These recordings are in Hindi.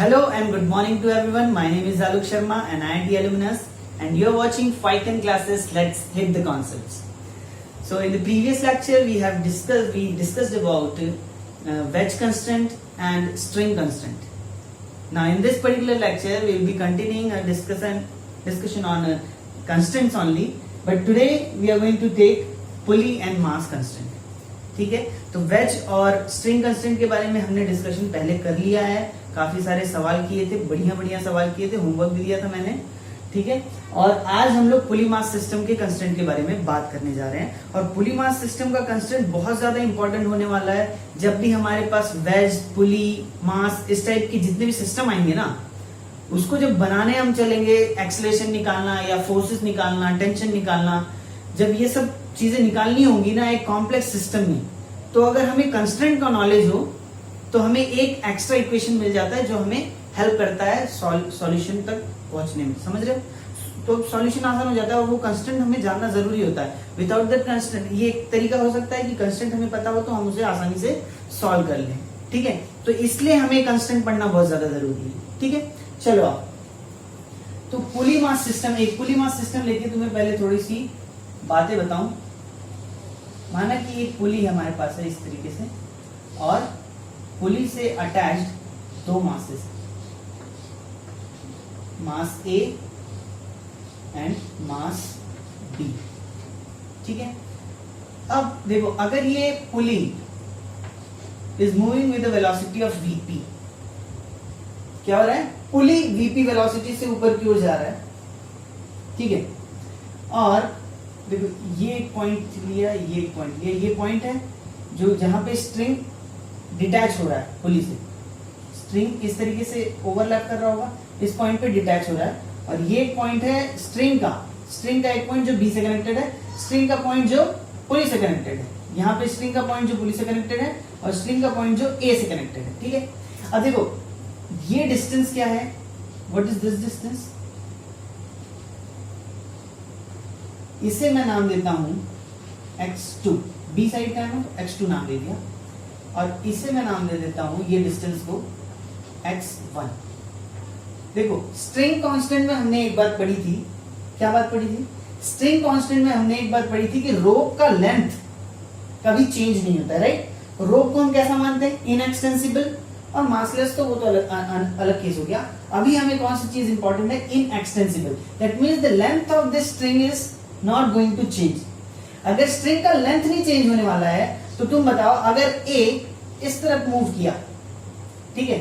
Hello and good morning to everyone. My name is Alok Sharma and IIT alumnus, and you're watching Phyton classes. Let's hit the concepts. So in the previous lecture we discussed about wedge constraint and string constraint. Now in this particular lecture we will be continuing a discussion on constraints only, but today we are going to take pulley and mass constraint. ठीक है, तो वेज और स्ट्रिंग कंस्ट्रेंट के बारे में हमने डिस्कशन पहले कर लिया है. काफी सारे सवाल किए थे, बढ़िया सवाल किए थे, होमवर्क भी दिया था मैंने. ठीक है, और आज हम लोग पुली मास सिस्टम के कंस्ट्रेंट के बारे में बात करने जा रहे हैं. और पुली मास सिस्टम का कंस्ट्रेंट बहुत ज्यादा इंपॉर्टेंट होने वाला है. जब भी हमारे पास वेज, पुली, मास इस टाइप के जितने भी सिस्टम आएंगे ना, उसको जब बनाने हम चलेंगे, एक्सेलरेशन निकालना या फोर्सेस निकालना, टेंशन निकालना, जब ये सब चीजें निकालनी होंगी ना एक कॉम्प्लेक्स सिस्टम में, तो अगर हमें कंस्ट्रेंट का नॉलेज हो तो हमें एक एक्स्ट्रा इक्वेशन मिल जाता है जो हमें हेल्प करता है सॉल्यूशन तक पहुंचने में. समझ रहे हो? तो सॉल्यूशन आसान हो जाता है और वो कंस्ट्रेंट हमें जानना जरूरी होता है. विदाउट दैट कंस्ट्रेंट ये एक तरीका हो सकता है कि कंस्ट्रेंट हमें पता हो तो हम उसे आसानी से सॉल्व कर लें. ठीक है, तो इसलिए हमें कंस्ट्रेंट पढ़ना बहुत ज्यादा जरूरी है. ठीक है, चलो आप तो पुली मास सिस्टम, एक पुली मास सिस्टम लेके तुम्हें पहले थोड़ी सी बातें बताऊं. माना कि एक पुली हमारे पास है इस तरीके से, और पुली से अटैच्ड दो masses, mass A and mass B. ठीक है, अब देखो, अगर ये pulley is moving with the velocity of VP, क्या हो रहा है? पुली वीपी वेलोसिटी से ऊपर की ओर जा रहा है. ठीक है, और देखो ये एक पॉइंट लिया, ये एक पॉइंट लिया, ये पॉइंट है जो जहां पे स्ट्रिंग डिटैच हो रहा है पुली से. स्ट्रिंग इस तरीके से ओवरलैप कर रहा होगा, इस पॉइंट पे डिटैच हो रहा है. और ये एक पॉइंट है स्ट्रिंग का एक पॉइंट जो बी से कनेक्टेड है, स्ट्रिंग का पॉइंट जो पुली से कनेक्टेड है. यहाँ पे स्ट्रिंग का पॉइंट जो पुली से कनेक्टेड है और स्ट्रिंग का पॉइंट जो ए से कनेक्टेड है. ठीक है, अब देखो ये डिस्टेंस क्या है? What is this distance? इसे मैं नाम देता हूं x2. बी साइड का है ना, तो x2 नाम दे दिया. और इसे मैं नाम दे देता हूं ये डिस्टेंस को x1. देखो स्ट्रिंग कांस्टेंट में हमने एक बात पढ़ी थी. क्या बात पढ़ी थी? स्ट्रिंग कांस्टेंट में हमने एक बात पढ़ी थी कि रोप का लेंथ कभी चेंज नहीं होता. राइट, रोप को हम कैसा मानते हैं? इनएक्सटेंसिबल. और मासलेस तो वो तो अलग केस हो गया. अभी हमें कौन सी चीज इंपॉर्टेंट है? Inextensible. That means the length of this string is not going to change. अगर स्ट्रिंग का लेंथ नहीं चेंज होने वाला है तो तुम बताओ, अगर ए इस तरफ मूव किया, ठीक है,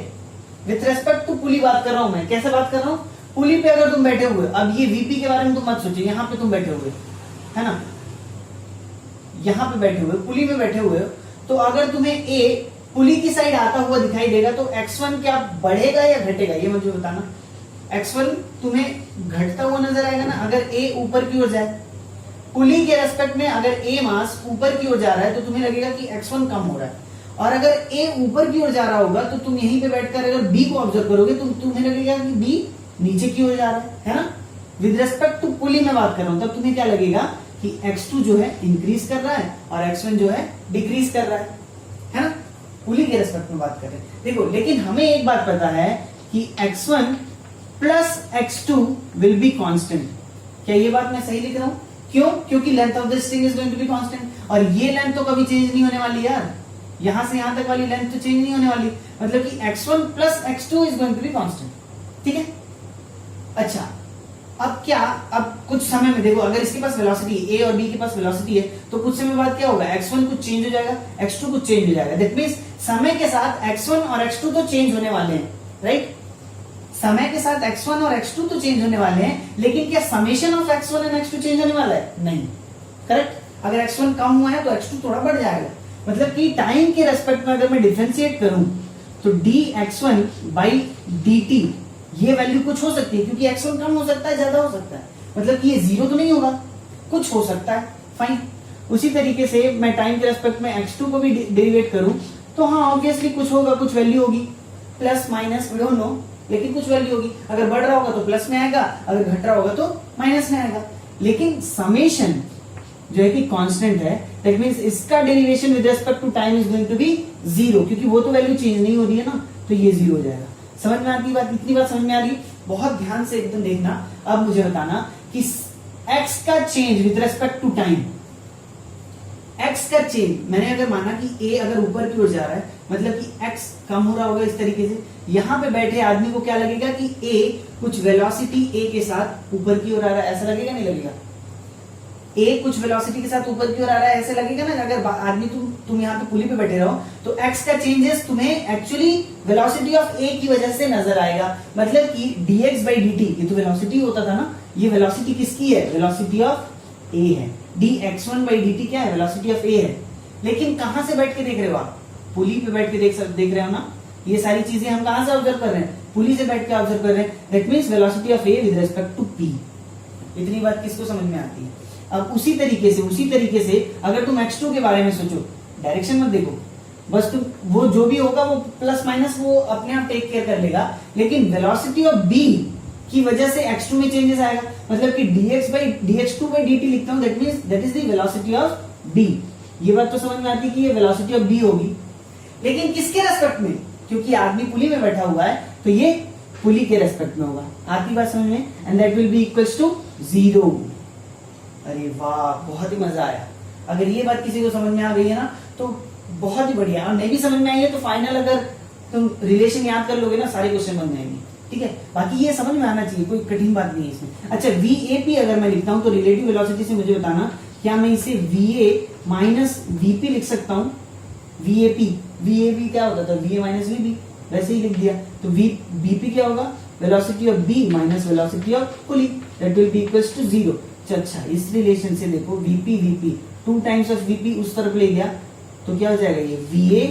विथ रेस्पेक्ट टू पुली बात कर रहा हूं मैं. कैसे बात कर रहा हूं? पुली पे अगर तुम बैठे हुए, अब ये वीपी के बारे में तुम मत सोचो, यहां पे तुम बैठे हुए है ना, यहां पे बैठे हुए, पुली में बैठे हुए, तो अगर तुम्हें ए पुली की साइड आता हुआ दिखाई देगा तो x1 क्या बढ़ेगा या घटेगा? ये मुझे बताना. x1 तुम्हें घटता हुआ नजर आएगा ना अगर ए ऊपर की ओर जाए. पुली के रेस्पेक्ट में अगर ए मास ऊपर की ओर जा रहा है तो तुम्हें लगेगा कि x1 कम हो रहा है. और अगर ए ऊपर की ओर जा रहा होगा तो तुम यहीं पे बैठकर अगर बी को ऑब्जर्व करोगे तो तुम्हें लगेगा कि बी नीचे की ओर जा रहा है ना. विद रेस्पेक्ट टू पुली में बात कर रहा हूं, तब तुम्हें क्या लगेगा कि x2 जो है इंक्रीज कर रहा है और x1 जो है डिक्रीज कर रहा है ना. पुली के रेस्पेक्ट में बात कर रहे हैं. देखो, लेकिन हमें एक बात पता है कि x1 plus x2 will be constant. क्या ये बात मैं सही लिख रहा हूं? क्यों? क्योंकि length of the string is going to be constant. और ये लेंथ तो कभी चेंज नहीं होने वाली यार. यहां से यहां तक वाली लेंथ तो चेंज नहीं होने वाली. मतलब कि x1 plus x2 is going to be constant. ठीक है, अच्छा अब क्या, अब कुछ समय में देखो, अगर इसके पास वेलोसिटी ए और बी के पास वेलोसिटी है तो कुछ समय बाद क्या होगा? x1 कुछ चेंज हो जाएगा, x2 कुछ चेंज हो जाएगा. दैट मींस समय के साथ x1 और x2 तो चेंज होने वाले हैं. राइट, समय के साथ x1 और x2 तो चेंज होने वाले हैं, लेकिन क्या summation of x1 and x2 change होने वाला है? नहीं. करेक्ट, अगर x1 कम हुआ है तो x2 थोड़ा बढ़ जाएगा. मतलब कि टाइम के रेस्पेक्ट में अगर मैं डिफरेंशिएट करूं तो dx1 बाई dt ये वैल्यू कुछ हो सकती है, क्योंकि x1 कम हो सकता है, ज्यादा हो सकता है. मतलब कि ये जीरो तो नहीं होगा, कुछ हो सकता है. फाइन. उसी तरीके से मैं टाइम के रेस्पेक्ट में x2 को भी डेरिवेट करूं तो हाँ ऑब्वियसली कुछ होगा, कुछ वैल्यू होगी, plus minus we don't know, लेकिन कुछ वैल्यू होगी. अगर बढ़ रहा होगा तो प्लस में आएगा, अगर घट रहा होगा तो माइनस में आएगा. लेकिन समेशन जो है कि कांस्टेंट है, दैट मींस इसका derivation with respect to time is going to be zero, क्योंकि वो तो वैल्यू चेंज नहीं हो रही है ना, तो ये जीरो हो जाएगा. समझ में आती बात? इतनी बात समझ में आ रही? बहुत ध्यान से एकदम देखना। अब मुझे बताना कि x का change with respect to time, x का चेंज, मैंने अगर माना कि a अगर ऊपर की ओर जा रहा है मतलब कि x कम हो रहा होगा इस तरीके से, यहां पे बैठे आदमी को क्या लगेगा कि a कुछ वेलोसिटी a के साथ ऊपर की ओर आ रहा है, ऐसा लगेगा नहीं लगेगा? a कुछ वेलोसिटी के साथ ऊपर की ओर आ रहा है, ऐसे लगेगा ना? अगर आदमी तुम यहाँ पे पुली पे बैठे रहो तो x का चेंजेस तुम्हें एक्चुअली वेलोसिटी ऑफ a की वजह से नजर आएगा। मतलब कि dx by dt, ये तो वेलोसिटी होता था ना, ये वेलोसिटी किसकी है? वेलोसिटी ऑफ a है। dx1 by dt क्या है? वेलोसिटी ऑफ a है। लेकिन कहां से बैठ के देख रहे हो आप? पुली पे बैठ के देख रहे हो ना? ये सारी चीजें हम कहां से ऑब्जर्व कर रहे हैं? पुली से बैठ के ऑब्जर्व कर रहे हैं। That means velocity of a with respect to p। इतनी बात किसको समझ में आती है? अब उसी तरीके से अगर तुम x2 के बारे में सोचो, डायरेक्शन मत देखो, बस तुम वो जो भी होगा वो प्लस माइनस वो अपने आप टेक केयर कर लेगा, लेकिन वेलोसिटी ऑफ b की वजह से x2 में चेंजेस आएगा। मतलब कि dx2 by dt लिखता हूं, that means that is the velocity of b। ये बात तो समझ में आती है कि ये वेलोसिटी ऑफ b होगी, लेकिन किसके रेस्पेक्ट में? क्योंकि आदमी पुली में बैठा हुआ है तो ये पुली के रेस्पेक्ट में होगा। आती बात समझ में? And that will be equals to 0। अरे वाह, बहुत ही मजा आया। अगर ये बात किसी को समझ में आ गई है ना तो बहुत ही बढ़िया, और नहीं भी समझ में आई है तो फाइनल अगर तुम रिलेशन याद कर लोगे ना, सारे क्वेश्चन बन जाएंगे। ठीक है, बाकी ये समझ में आना चाहिए, कोई कठिन बात नहीं है इसमें। अच्छा, VAP अगर मैं लिखता हूं तो रिलेटिव वेलोसिटी से मुझे बताना क्या मैं इसे VA माइनस VP लिख सकता हूं? VAP क्या होता था? VA माइनस VB, वैसे ही लिख दिया। तो BP क्या होगा? Velocity of B minus velocity of pulley, that will be equals to 0। अच्छा, इस रिलेशन से देखो VP 2 टाइम्स ऑफ VP उस तरफ ले गया तो क्या हो जाएगा? ये VA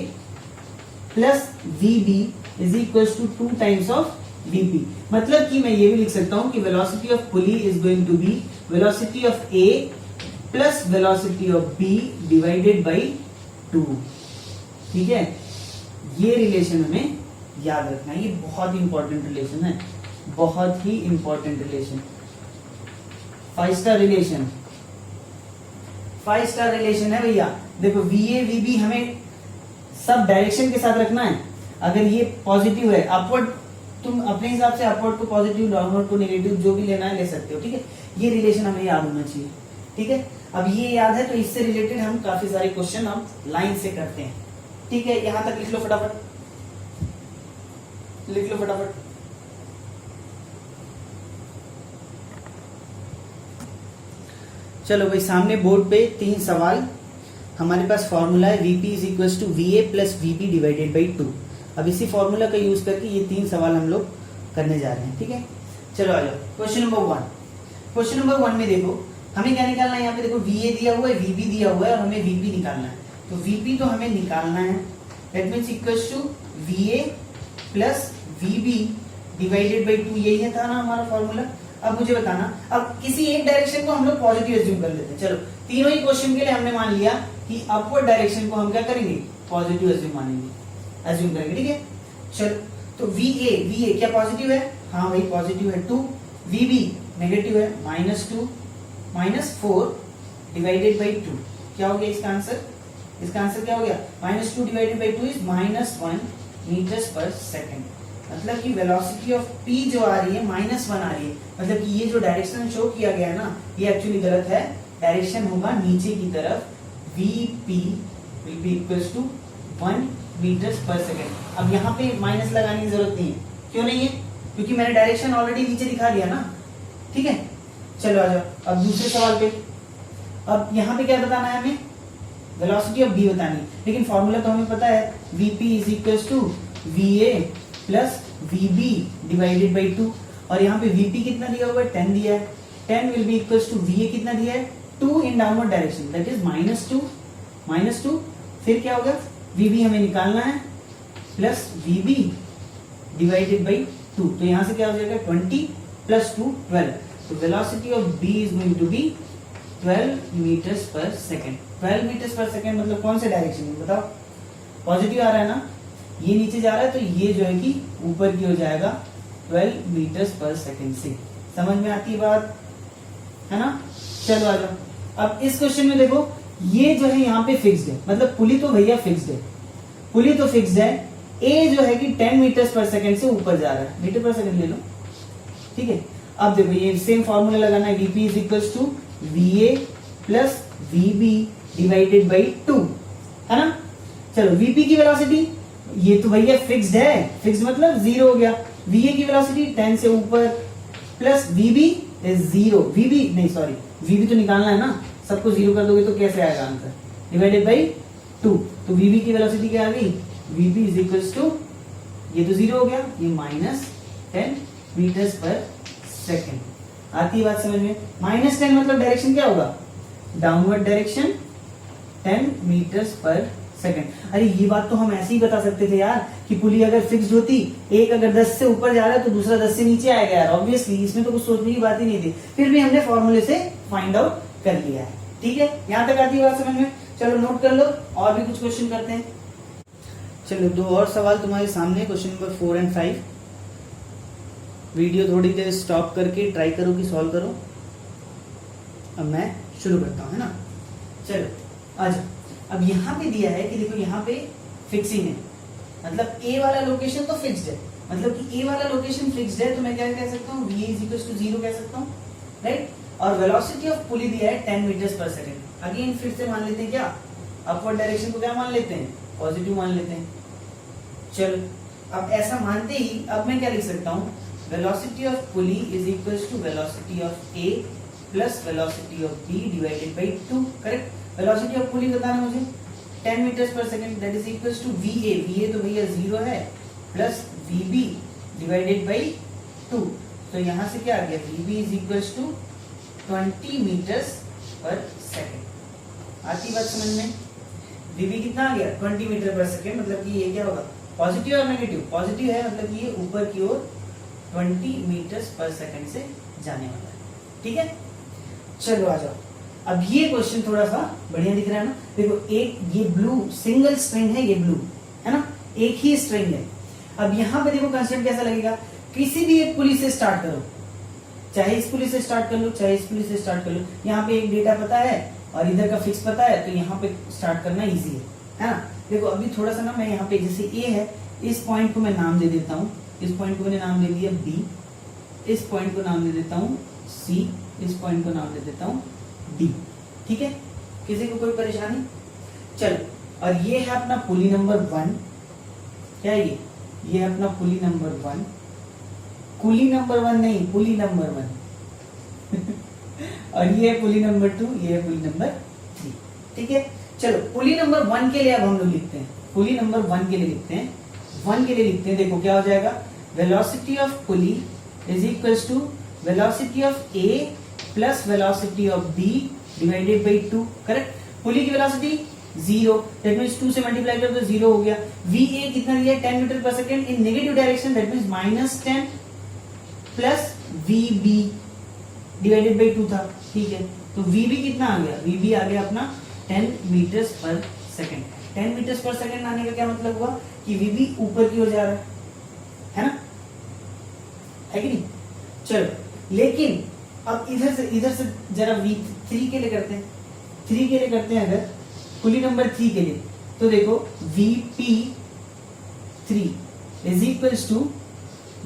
plus VB is equals to 2 times of VP। मतलब कि मैं ये भी लिख सकता हूं कि velocity of pulley is going to be velocity of A plus velocity of B divided by 2। ठीक है, ये रिलेशन हमें याद रखना है, ये बहुत ही इंपॉर्टेंट रिलेशन है, बहुत ही important relation. 5 star relation, 5 star relation है भैया। देखो VA VB हमें सब डायरेक्शन के साथ रखना है। अगर ये पॉजिटिव है, अपवर्ड तुम अपने हिसाब से अपवर्ड को पॉजिटिव, डाउनवर्ड को नेगेटिव, जो भी लेना है ले सकते हो। ठीक है, ये रिलेशन हमें याद होना चाहिए। ठीक है, अब ये याद है तो इससे रिलेटेड हम काफी सारे क्वेश्चन हम लाइन से करते हैं। ठीक है, यहां तक लिख लो फटाफट, लिख लो फटाफट। चलो भाई, सामने बोर्ड पे 3 सवाल। हमारे पास फॉर्मूला है VP is equal to VA plus VB divided by 2। अब इसी फॉर्मूला का यूज करके ये 3 सवाल हम लोग करने जा रहे हैं। ठीक है, चलो आ जाओ। Question number 1। क्वेश्चन नंबर 1 में देखो हमें क्या निकालना है? यहाँ पे देखो VA दिया हुआ है, VB दिया हुआ है और हमें VP निकालना है। तो VP तो हमें निकालना है, that means equals to VA plus VB divided by 2। यही था ना हमारा फॉर्मूला। अब मुझे बताना, अब किसी एक डायरेक्शन को हम लोग पॉजिटिव एज्यूम कर लेते हैं। चलो, तीनों ही क्वेश्चन के लिए हमने मान लिया कि अपवर्ड डायरेक्शन को हम क्या करेंगे? पॉजिटिव एज्यूम मानेंगे, एज्यूम करेंगे। ठीक है, चलो तो VA क्या पॉजिटिव है? हाँ भाई पॉजिटिव है। 2 VB नेगेटिव है, -2 -4 डिवाइडेड बाई 2। क्या हो गया इसका आंसर? इसका आंसर क्या हो गया? -2 divided by 2 is -1 metres per second. मतलब कि वेलोसिटी ऑफ P जो आ रही है -1 आ रही है। मतलब कि ये जो डायरेक्शन शो किया गया है ना, ये एक्चुअली गलत है। डायरेक्शन होगा नीचे की तरफ। VP will be equals to 1 metres per second. अब यहाँ पे माइनस लगाने की जरूरत नहीं है। क्यों नहीं है? क्योंकि मैंने डायरेक्शन ऑलरेडी नीचे दिखा दिया ना। ठीक है, चलो आ जाओ अब दूसरे सवाल पे। अब यहाँ पे क्या बताना है हमें? वेलोसिटी ऑफ B बतानी है, लेकिन फॉर्मूला तो हमें पता है। VP is equals to VA plus VB divided by 2। और यहाँ पे VP कितना दिया हुआ है? 10 दिया है। 10 will be equals to VA कितना दिया है? 2 in downward direction, that is -2। फिर क्या होगा? VB हमें निकालना है प्लस VB डिवाइडेड बाई 2। तो यहाँ से क्या हो जाएगा? 20 प्लस 2 12। तो velocity of B is going to be 12 metres per second. 12 metres per second मतलब कौन से डायरेक्शन में बताओ? पॉजिटिव आ रहा है ना, ये नीचे जा रहा है तो ये जो है कि ऊपर की हो जाएगा 12 मीटर्स पर सेकेंड से। समझ में आती है बात, है ना? चलो आ जाओ। अब इस क्वेश्चन में देखो, ये जो है यहाँ पे फिक्स्ड है, मतलब पुली तो भैया फिक्स्ड है। पुली तो फिक्स्ड है, ए जो है कि 10 मीटर पर सेकंड से ऊपर जा रहा है, मीटर पर सेकंड ले लो, ठीक है। अब देखो ये सेम फॉर्मूला लगाना है, VP is equal to VA plus VB divided by 2, है ना। चलो वीपी की वेलोसिटी ये तो भैया फिक्स्ड है, फिक्स्ड मतलब 0 हो गया। वीए की वेलोसिटी 10 से ऊपर प्लस वीबी इज 0, वीबी नहीं सॉरी वीबी तो निकालना है ना, सबको 0 कर दोगे तो कैसे आएगा आंसर, डिवाइडेड बाई 2। तो वीबी की वेलोसिटी क्या आ गई, वीबी इज इक्वल टू ये तो 0 हो गया, ये माइनस 10 मीटर्स पर सेकेंड। आती है बात समझ में। माइनस 10 मतलब डायरेक्शन क्या होगा, downward direction 10 metres per second. अरे ये बात तो हम ऐसे ही बता सकते थे यार कि पुली अगर फिक्स्ड होती, एक अगर 10 से ऊपर जा रहा है तो दूसरा 10 से नीचे आएगा यार, ऑब्वियसली इसमें तो कुछ सोचने की बात ही नहीं थी, फिर भी हमने फॉर्मूले से फाइंड आउट कर लिया है, ठीक है। यहां तक आती है बात समझ में। चलो नोट कर लो, और भी कुछ क्वेश्चन करते हैं। चलो 2 और सवाल तुम्हारे सामने, क्वेश्चन नंबर 4 और 5। वीडियो थोड़ी देर स्टॉप करके ट्राई करो कि सॉल्व करो। अब मैं शुरू करता हूं, है ना। चलो आज अब यहाँ पे दिया है कि देखो यहाँ पे फिक्सिंग है, मतलब ए वाला लोकेशन तो फिक्स्ड है, मतलब कि ए वाला लोकेशन फिक्स्ड है, तो मैं क्या कह सकता हूँ, वी इज इक्वल टू 0 कह सकता हूँ, राइट। और वेलोसिटी ऑफ पुली दिया है 10 मीटर्स पर सेकंड। अगेन फिर से मान लेते हैं क्या, अपवर्ड डायरेक्शन को क्या मान लेते हैं, पॉजिटिव मान लेते हैं। चलो अब ऐसा मानते ही अब मैं क्या लिख सकता हूँ, velocity of pulley is equal to velocity of A plus velocity of B divided by 2, correct. Velocity of pulley बताना मुझे 10 metres per second, that is equal to VA, VA तो भैया 0 है, प्लस वीबी डिवाइडेड बाई 2। तो यहां से क्या आ गया, वीबी is equal to 20 metres per second. आती बात समझ में। वीबी कितना आ गया, 20 मीटर पर सेकंड, मतलब कि ये क्या होगा, पॉजिटिव और नेगेटिव, पॉजिटिव है मतलब कि ये ऊपर की ओर 20 मीटर्स पर सेकंड से जाने वाला है, ठीक है। चलो आ जाओ, अब ये क्वेश्चन थोड़ा सा बढ़िया दिख रहा है ना। देखो एक ये ब्लू सिंगल स्ट्रिंग है, ये ब्लू है ना, एक ही स्ट्रिंग है। अब यहाँ पे देखो कंसेप्ट कैसा लगेगा, किसी भी एक पुली से स्टार्ट करो, चाहे इस पुली से स्टार्ट कर लो, चाहे इस पुली से स्टार्ट कर लो। यहाँ पे एक डेटा पता है और इधर का फिक्स पता है, तो यहाँ पे स्टार्ट करना इजी है ना। देखो अभी थोड़ा सा ना मैं यहाँ पे जैसे ए है, इस पॉइंट को मैं नाम दे देता हूँ, इस पॉइंट को मैंने नाम दे दिया बी, इस पॉइंट को नाम दे देता हूँ सी, इस पॉइंट को नाम दे देता हूँ डी, ठीक है। किसी को कोई परेशानी। चलो और ये है अपना पुली नंबर 1, क्या है ये है अपना पुली नंबर 1, कुली नंबर 1 नहीं, पुली नंबर 1 और ये है पुली नंबर 2, ये है पुली नंबर 3, ठीक है। चलो पुली नंबर 1 के लिए अब हम लोग लिखते हैं, पुली नंबर 1 के लिए लिखते हैं, 1 के लिए लिखते हैं। देखो क्या हो जाएगा, velocity of pulley is equal to velocity of A plus velocity of B divided by 2, correct. Pulley की वेलोसिटी 0, दैट मींस 2 से मल्टीप्लाई कर तो 0 हो गया। वीए कितना दिया है, 10 मीटर पर second in negative direction, that means -10 plus VB divided by 2 था, ठीक है। तो वीबी कितना आ गया, वीबी आ गया अपना 10 metres per second. 10 metres per second आने का क्या मतलब हुआ कि वीबी ऊपर की ओर जा रहा है ना, है कि नहीं। चलो लेकिन अब इधर से जरा V3 के लिए करते हैं, 3 के लिए करते हैं अगर पुली नंबर 3 के लिए, तो देखो VP3 is equals to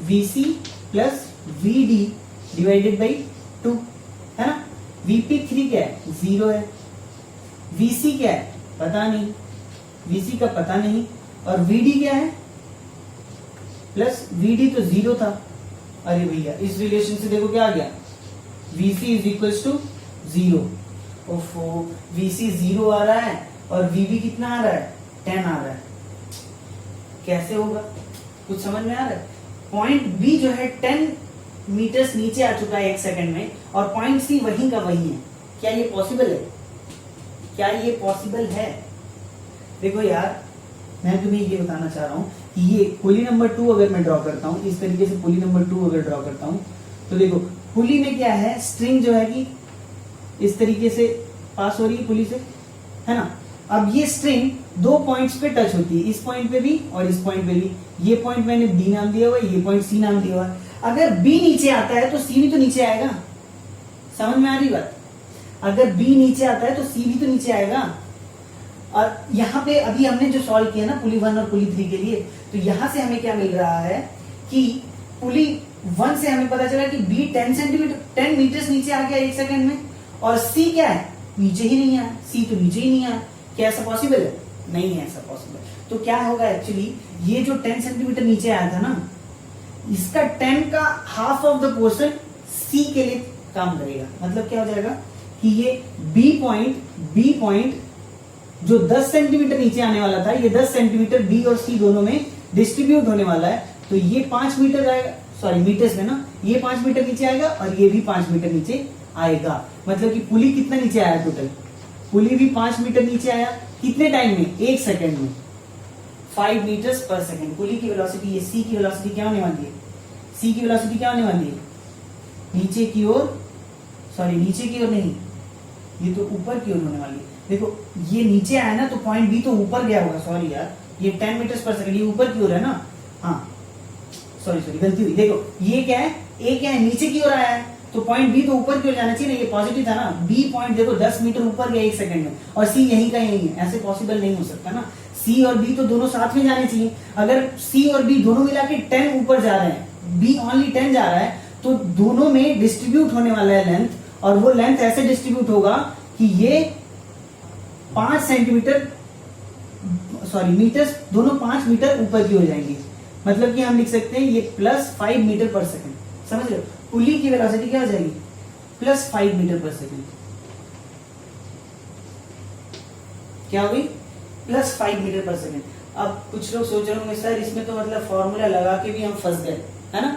VC plus VD divided by 2, है ना। VP3 क्या है, 0 है, VC क्या है पता नहीं, VC का पता नहीं, और VD क्या है प्लस VD तो 0 था। अरे भैया इस रिलेशन से देखो क्या आ गया, VC इज इक्वल टू 0। ओफो, VC 0 आ रहा है और VB कितना आ रहा है, 10 आ रहा है, कैसे होगा, कुछ समझ में आ रहा है। पॉइंट B जो है 10 मीटर्स नीचे आ चुका है 1 सेकंड में, और पॉइंट C वहीं का वहीं है। क्या ये पॉसिबल है, क्या ये पॉसिबल है। देखो यार मैं तुम्हें ये बताना चाह रहा हूँ कि ये पुली नंबर 2 अगर मैं ड्रॉ करता हूँ, इस तरीके से पुली नंबर 2 अगर ड्रॉ करता हूँ, तो देखो पुली में क्या है, स्ट्रिंग जो है कि इस तरीके से पास हो रही है पुली से, है ना। अब ये स्ट्रिंग 2 पॉइंट्स पे टच होती है, इस पॉइंट पे भी और इस पॉइंट पे भी। ये पॉइंट मैंने B नाम दिया हुआ है, ये पॉइंट C नाम दिया हुआ है। अगर B नीचे आता है तो C भी तो नीचे आएगा, समझ में आ रही बात। अगर B नीचे आता है तो C भी तो नीचे आएगा। और यहाँ पे अभी हमने जो सॉल्व किया ना पुली 1 और पुली 3 के लिए, तो यहाँ से हमें क्या मिल रहा है कि पुली 1 से हमें पता चला कि बी 10 मीटर्स नीचे आ गया 1 सेकंड में, और सी क्या है, नीचे ही नहीं आया, सी तो नीचे ही नहीं आया। क्या ऐसा पॉसिबल है? नहीं है ऐसा पॉसिबल। तो क्या होगा एक्चुअली, ये जो 10 सेंटीमीटर नीचे आया था ना, इसका 10 का हाफ ऑफ द पोर्शन सी के लिए काम करेगा। मतलब क्या हो जाएगा कि ये बी पॉइंट जो 10 सेंटीमीटर नीचे आने वाला था, ये 10 सेंटीमीटर बी और सी दोनों में डिस्ट्रीब्यूट होने वाला है। तो ये 5 मीटर आएगा, सॉरी मीटर्स में ना, ये 5 मीटर नीचे आएगा और ये भी 5 मीटर नीचे आएगा। मतलब कि पुली कितना नीचे आया टोटल, पुली भी 5 मीटर नीचे आया। कितने टाइम में? 1 सेकंड में, 5 मीटर्स पर सेकंड। पुली की वेलोसिटी, ये सी की वेलोसिटी क्या होने वाली है? सी की वेलोसिटी क्या होने वाली है? नीचे की ओर, सॉरी नीचे की ओर नहीं, ये तो ऊपर की ओर होने वाली है। देखो ये नीचे आया ना, तो पॉइंट बी तो ऊपर गया होगा, सॉरी यार, ये 10 मीटर्स पर सेकंड, ये ऊपर की ओर है ना, हाँ सॉरी गलती हुई। देखो ये क्या है, ए क्या है, नीचे की ओर आया है, तो पॉइंट बी तो ऊपर की ओर जाना चाहिए ना, ये पॉजिटिव था ना। बी पॉइंट देखो 10 मीटर ऊपर गया 1 सेकंड में, और सी यहीं का यहीं है, ऐसे पॉसिबल नहीं हो सकता ना। सी और बी तो दोनों साथ में जाने चाहिए। अगर सी और बी दोनों मिला के 10 ऊपर जा रहे हैं, बी ओनली 10 जा रहा है, तो दोनों में डिस्ट्रीब्यूट होने वाला है लेंथ, और वो लेंथ ऐसे डिस्ट्रीब्यूट होगा कि ये 5 सेंटीमीटर, सॉरी मीटर्स, दोनों 5 मीटर ऊपर की हो जाएंगे। मतलब कि हम लिख सकते हैं ये +5 मीटर पर सेकंड। समझ रहे हो? पुली की वेलोसिटी क्या हो जाएगी? +5 मीटर पर सेकंड। क्या हो गई? +5 मीटर पर सेकंड। अब कुछ लोग सोच रहे होंगे सर इसमें तो मतलब फॉर्मूला लगा के भी हम फंस गए, है ना?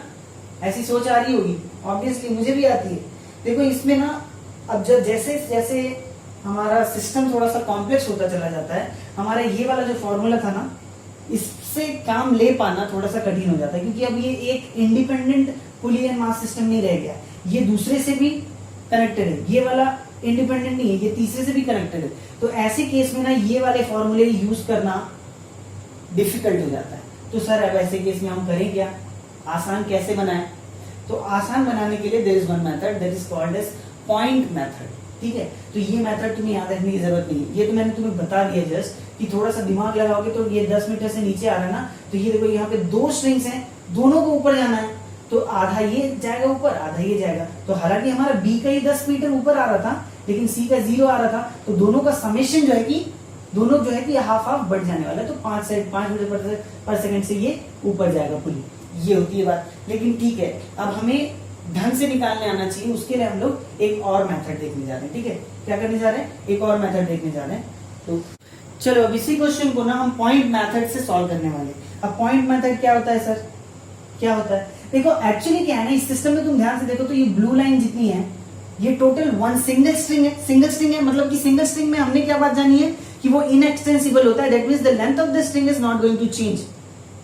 ऐसी सोच आ रही होगी, ऑब्वियसली मुझे भी आती है। देखो इसमें ना, अब जब जैसे जैसे हमारा सिस्टम थोड़ा सा कॉम्प्लेक्स होता चला जाता है, हमारा ये वाला जो फॉर्मूला था ना, इससे काम ले पाना थोड़ा सा कठिन हो जाता है, क्योंकि अब ये एक independent pulley and mass system नहीं रह गया, ये दूसरे से भी कनेक्टेड है। ये वाला इंडिपेंडेंट नहीं है, ये तीसरे से भी कनेक्टेड है। तो ऐसे केस में ना ये वाले फॉर्मूले यूज करना डिफिकल्ट हो जाता है। तो सर अब ऐसे केस में हम करें क्या, आसान कैसे बनाएं? तो आसान बनाने के लिए there is one method that is called as point method. ठीक है, तो ये मेथड तुम्हें याद रखने की जरूरत नहीं है, ये तो मैंने तुम्हें बता दिया जस्ट कि थोड़ा सा दिमाग लगाओगे तो ये 10 मीटर से नीचे आ रहा है ना, तो ये देखो यहाँ पे 2 स्ट्रिंग्स हैं, दोनों को ऊपर जाना है, तो आधा ये जाएगा ऊपर, आधा ये जाएगा। तो हालांकि हमारा बी का ही 10 मीटर ऊपर आ रहा था, लेकिन सी का 0 आ रहा था, तो दोनों का समेशन जो है कि दोनों जो है कि हाफ हाफ बढ़ जाने वाला है। तो 5 मीटर पर सेकंड से ये ऊपर जाएगा पुली। ये होती है बात। लेकिन ठीक है, अब हमें ढंग से निकालने आना चाहिए, उसके लिए हम लोग एक और मेथड देखने जा रहे हैं। ठीक है, क्या करने जा रहे हैं? एक और मेथड देखने जा रहे हैं। तो चलो अब इसी क्वेश्चन को ना हम पॉइंट मेथड से सॉल्व करने वाले। अब पॉइंट मेथड क्या होता है सर? क्या होता है? देखो एक्चुअली क्या है ना, इस सिस्टम में तुम ध्यान से देखो तो ये ब्लू लाइन जितनी है, ये टोटल 1 सिंगल स्ट्रिंग है। सिंगल स्ट्रिंग है मतलब कि सिंगल स्ट्रिंग में हमने क्या बात जानी है कि वो इनएक्सटेंसिबल होता है। That means the length of the string is not going to change,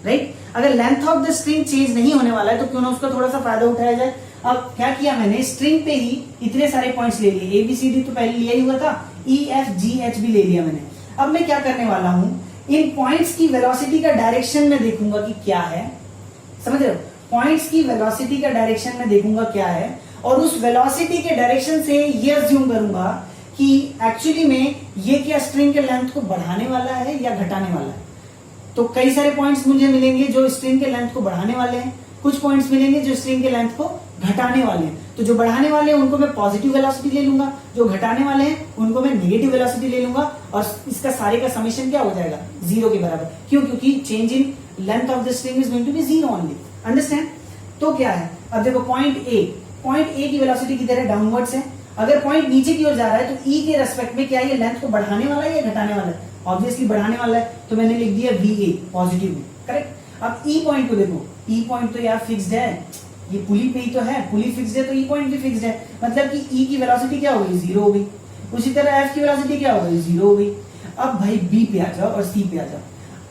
right? अगर length of the string change नहीं होने वाला है तो क्यों ना उसका थोड़ा सा फायदा उठाया जाए। अब क्या किया मैंने, स्ट्रिंग पे ही इतने सारे पॉइंट्स ले लिए, ABCD तो पहले लिया ही हुआ था, EFGH भी ले लिया मैंने। अब मैं क्या करने वाला हूं, इन पॉइंट्स की वेलोसिटी का डायरेक्शन में देखूंगा कि क्या है। समझ रहे हो? पॉइंट्स की वेलोसिटी का डायरेक्शन में देखूंगा क्या है, और उस वेलोसिटी के डायरेक्शन से ये अज्यूम करूंगा कि एक्चुअली में ये क्या स्ट्रिंग के लेंथ को बढ़ाने वाला है या घटाने वाला है। तो कई सारे पॉइंट्स मुझे मिलेंगे जो स्ट्रिंग के लेंथ को बढ़ाने वाले हैं, कुछ पॉइंट्स मिलेंगे जो स्ट्रिंग के लेंथ को घटाने वाले हैं। तो जो बढ़ाने वाले हैं उनको मैं पॉजिटिव वेलोसिटी ले लूंगा, जो घटाने वाले हैं उनको मैं नेगेटिव वेलोसिटी ले लूंगा, और इसका सारे का समेशन क्या हो जाएगा? 0 के बराबर। क्यों? क्योंकि change in length of the string is going to be 0 only. Understand? तो क्या है, अब देखो पॉइंट ए की वेलोसिटी किधर है? डाउनवर्ड्स है। अगर पॉइंट नीचे की ओर जा रहा है तो ई के रेस्पेक्ट में क्या ये लेंथ को बढ़ाने वाला है या घटाने वाला है? ऑब्वियसली बढ़ाने वाला है, तो मैंने लिख दिया VA पॉजिटिव में, करेक्ट। अब ई पॉइंट को देखो, ई पॉइंट तो यार फिक्स्ड है, ये पुली पे ही तो है, पुली फिक्स्ड है तो ई पॉइंट भी फिक्स्ड है, मतलब कि ई की वेलोसिटी क्या हो गई? 0 हो गई। उसी तरह एफ की वेलोसिटी क्या हो गई? 0 हो गई। अब भाई बी पे आ जाओ और सी पे आ जाओ।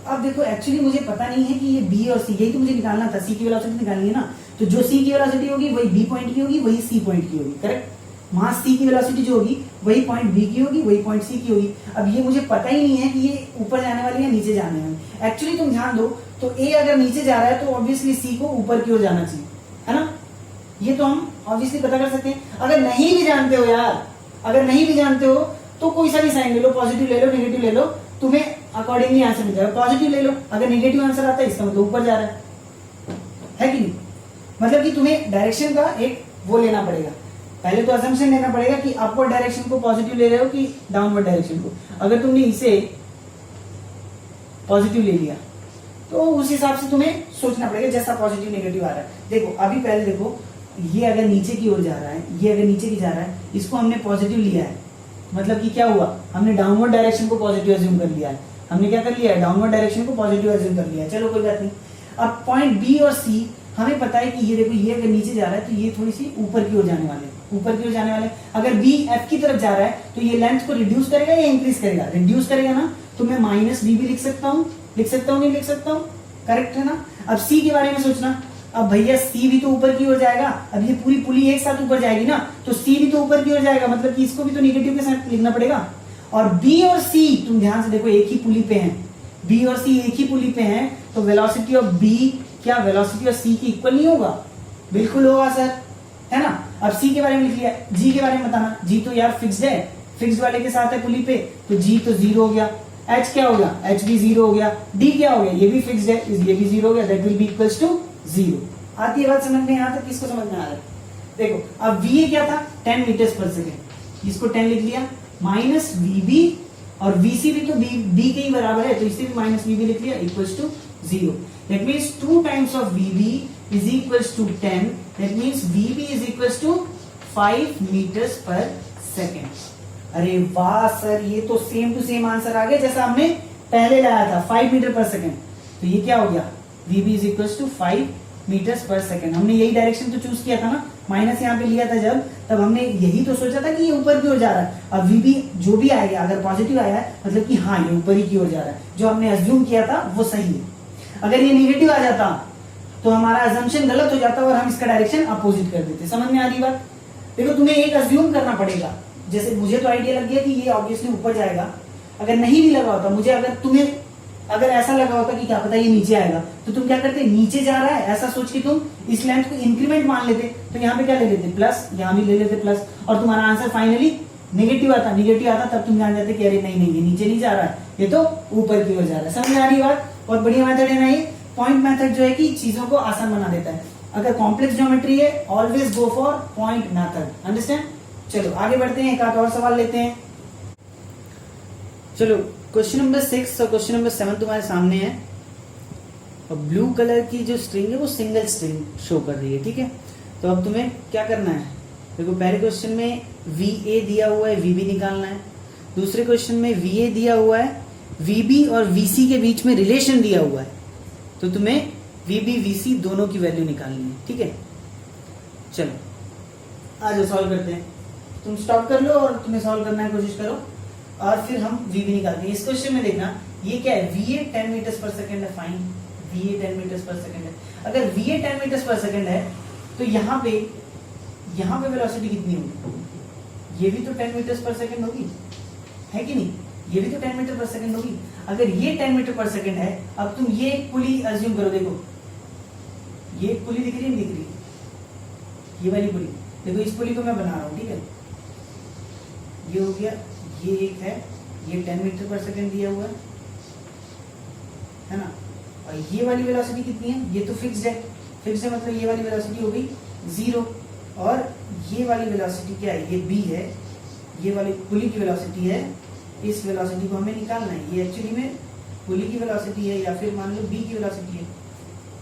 अब देखो एक्चुअली मुझे पता नहीं है कि ये बी और सी, यही तो मुझे निकालना था, सी की वेलोसिटी निकालनी है ना, तो जो सी की वेलोसिटी होगी वही बी पॉइंट की होगी, वही सी पॉइंट की होगी, करेक्ट। मास सी की वेलोसिटी जो होगी वही पॉइंट बी की होगी, वही पॉइंट सी की होगी। अब ये मुझे पता ही नहीं है कि ये ऊपर जाने वाली है नीचे जाने वाली। एक्चुअली तुम ध्यान दो तो ए अगर नीचे जा रहा है तो ऑब्वियसली सी को ऊपर की ओर जाना चाहिए, है ना? ये तो हम ऑब्वियसली पता कर सकते हैं। अगर नहीं भी जानते हो यार, अगर नहीं भी जानते हो तो कोई सा भी साइन ले लो, पॉजिटिव ले लो, नेगेटिव ले लो, तुम्हें अकॉर्डिंगली आंसर मिल जाएगा। पॉजिटिव ले लो, अगर नेगेटिव आंसर आता है इसका मतलब ऊपर जा रहा है कि नहीं? मतलब कि तुम्हें डायरेक्शन का एक वो लेना पड़ेगा, पहले तो असम्पशन लेना पड़ेगा कि अपवर्ड डायरेक्शन को पॉजिटिव ले रहे हो कि डाउनवर्ड डायरेक्शन को। अगर तुमने इसे पॉजिटिव ले लिया तो उस हिसाब से तुम्हें सोचना पड़ेगा जैसा पॉजिटिव नेगेटिव आ रहा है। देखो अभी पहले देखो, ये अगर नीचे की ओर जा रहा है, ये अगर नीचे की जा रहा है, इसको हमने पॉजिटिव लिया है, मतलब कि क्या हुआ, हमने डाउनवर्ड डायरेक्शन को पॉजिटिव अज्यूम कर लिया है। हमने क्या कर लिया है, डाउनवर्ड डायरेक्शन को पॉजिटिव अज्यूम कर लिया है। चलो कोई बात नहीं। अब पॉइंट बी और सी हमें पता है कि ये देखो, ये अगर नीचे जा रहा है तो ये थोड़ी सी ऊपर की ओर जाने वाले, ऊपर की ओर जाने वाले। अगर बी एफ की तरफ जा रहा है तो ये लेंथ को रिड्यूस करेगा या इंक्रीज करेगा? रिड्यूस करेगा ना, तो मैं माइनस बी भी लिख सकता हूँ, नहीं लिख सकता हूँ, करेक्ट है ना? अब सी के बारे में सोचना, अब भैया सी भी तो ऊपर की ओर जाएगा, अब ये पूरी पुली एक साथ ऊपर जाएगी ना, तो सी भी तो ऊपर की ओर जाएगा, मतलब कि इसको भी तो नेगेटिव के साथ लिखना पड़ेगा। और बी और सी तुम ध्यान से देखो एक ही पुली पे हैं, बी और सी एक ही पुली पे हैं, तो वेलोसिटी ऑफ बी क्या वेलोसिटी ऑफ सी की इक्वल नहीं होगा? बिल्कुल होगा सर, है ना? अब सी के बारे में लिख लिया, जी के बारे में बताना। जी तो यार फिक्स्ड है, फिक्स्ड वाले के साथ है पुली पे, तो जी तो जीरो हो गया। एच क्या हो गया? एच भी जीरो हो गया। डी क्या हो गया? ये भी फिक्स्ड है, ये भी जीरो हो गया, that will be equals to zero. आती है बात समझ में? यहाँ तक किसको समझ में आ रहा है? देखो अब वी क्या था, 10 मीटर्स पर सेकेंड, इसको 10 लिख लिया, माइनस वीबी, और वीसी भी तो बी के ही बराबर है, तो इसे भी माइनस वीबी लिख लिया, equals to zero. That means 2 times of VB is equals to 10, that means VB is equals to 5 metres per second. अरे वाह सर, ये तो सेम टू सेम आंसर आ गया जैसा हमने पहले लाया था, 5 मीटर पर सेकेंड। तो ये क्या हो गया, वीबी is equals to 5 metres per second. हमने यही डायरेक्शन तो चूज किया था ना, माइनस यहाँ पे लिया था जब, तब हमने यही तो सोचा था कि ये ऊपर की ओर जा रहा है। अब वीबी जो भी आएगा, अगर पॉजिटिव आया है मतलब कि हाँ ये ऊपर ही की ओर जा रहा है, जो हमने अज्यूम किया था वो सही है। अगर ये नेगेटिव आ जाता तो हमारा अजम्पशन गलत हो जाता और हम इसका डायरेक्शन अपोजिट कर देते। समझ में आ रही बात? देखो तुम्हें एक अज्यूम करना पड़ेगा, जैसे मुझे तो आइडिया लग गया कि ये ऑब्वियसली ऊपर जाएगा, अगर नहीं भी लगा होता, मुझे अगर तुम्हें अगर ऐसा लगा होता कि क्या पता ये नीचे आएगा, तो तुम क्या करते, नीचे जा रहा है ऐसा सोच के तुम इस लेंथ को इंक्रीमेंट मान लेते, तो यहाँ पे क्या ले लेते, प्लस, यहाँ भी ले लेते प्लस, और तुम्हारा आंसर फाइनली नेगेटिव आता, तब तुम जान जाते कि अरे नहीं ये नीचे नहीं जा रहा है, ये तो ऊपर की ओर जा रहा है। समझ में आ रही बात? बहुत बढ़िया मेथड है ना ये। पॉइंट मेथड जो है कि चीजों को आसान बना देता है। अगर कॉम्प्लेक्स ज्योमेट्री है, always go for point method, understand? चलो आगे बढ़ते हैं, एक आध और सवाल लेते हैं। चलो क्वेश्चन नंबर 6 और क्वेश्चन नंबर 7 तुम्हारे सामने है, और ब्लू कलर की जो स्ट्रिंग है वो सिंगल स्ट्रिंग शो कर रही है, ठीक है? तो अब तुम्हें क्या करना है, देखो पहले क्वेश्चन में VA दिया हुआ है, VB निकालना है। दूसरे क्वेश्चन में VA दिया हुआ है, VB और VC के बीच में रिलेशन दिया हुआ है, तो तुम्हें VB VC दोनों की वैल्यू निकालनी है, ठीक है? चलो आज सॉल्व करते हैं। तुम स्टॉप कर लो और तुम्हें सॉल्व करने की कोशिश करो, और फिर हम VB निकालते हैं। इस क्वेश्चन में देखना ये क्या है, VA 10 मीटर्स पर सेकेंड है, fine, VA 10 metres per second है। अगर VA 10 मीटर्स पर सेकेंड है तो यहाँ पे वेलोसिटी कितनी होगी, ये भी तो 10 मीटर्स पर सेकेंड होगी, है कि नहीं? ये भी तो 10 मीटर पर सेकेंड होगी। अगर ये 10 मीटर पर सेकेंड है, अब तुम ये एक पुली अज्यूम करो, देखो ये एक पुली दिख रही है, नहीं दिख रही? ये वाली पुली देखो, इस पुली को मैं बना रहा हूँ, ठीक है? ये हो गया, ये एक है, ये 10 मीटर पर सेकेंड दिया हुआ है ना? और ये वाली वेलोसिटी कितनी है, ये तो फिक्स्ड है, मतलब ये वाली वेलोसिटी हो गई 0, और ये वाली वेलोसिटी क्या है, ये b है, ये वाली पुली की वेलोसिटी है, इस वेलोसिटी को हमें निकालना है। ये एक्चुअली में पुली की वेलोसिटी है, या फिर मान लो b की वेलोसिटी है,